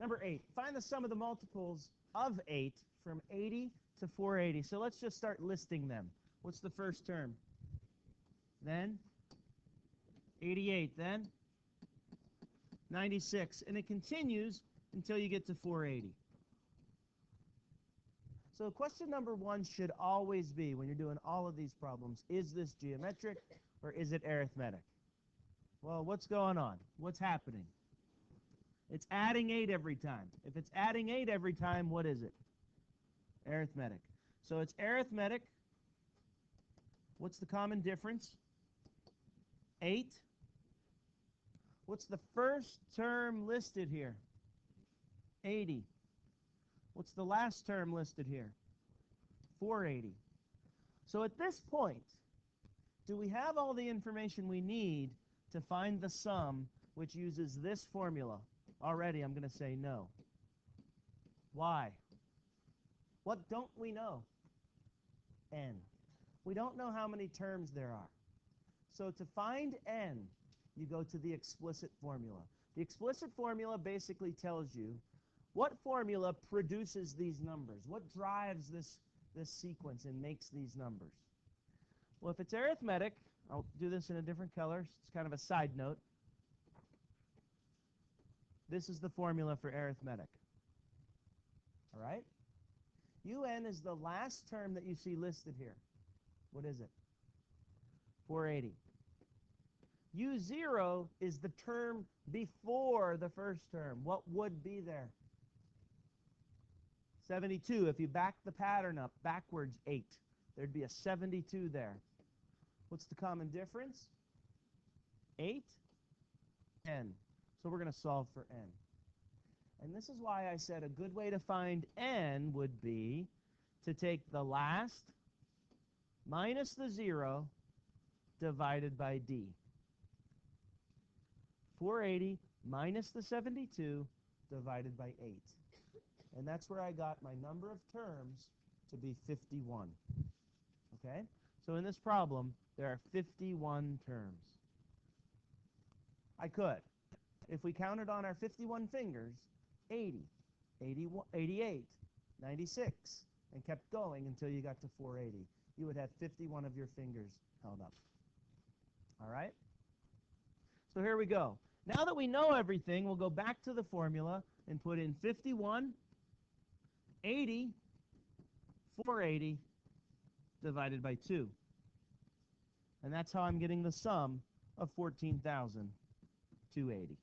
Number 8, find the sum of the multiples of 8 from 80 to 480. So let's just start listing them. What's the first term? Then 88, then 96. And it continues until you get to 480. So question number 1 should always be, when you're doing all of these problems, is this geometric or is it arithmetic? Well, what's going on? What's happening? It's adding 8 every time. If it's adding 8 every time, what is it? Arithmetic. So it's arithmetic. What's the common difference? 8. What's the first term listed here? 80. What's the last term listed here? 480. So at this point, do we have all the information we need to find the sum which uses this formula? Already, I'm going to say no. Why? What don't we know? N. We don't know how many terms there are. So to find n, you go to the explicit formula. The explicit formula basically tells you what formula produces these numbers, what drives this sequence and makes these numbers. Well, if it's arithmetic, I'll do this in a different color. It's kind of a side note. This is the formula for arithmetic. All right? Un is the last term that you see listed here. What is it? 480. U0 is the term before the first term. What would be there? 72. If you back the pattern up backwards 8, there'd be a 72 there. What's the common difference? 8, n. So we're going to solve for n. And this is why I said a good way to find n would be to take the last minus the 0 divided by d. 480 minus the 72 divided by 8. And that's where I got my number of terms to be 51. Okay? So in this problem, there are 51 terms. I could. If we counted on our 51 fingers, 80, 81, 88, 96, and kept going until you got to 480, you would have 51 of your fingers held up. All right? So here we go. Now that we know everything, we'll go back to the formula and put in 51, 80, 480 divided by 2. And that's how I'm getting the sum of 14,280.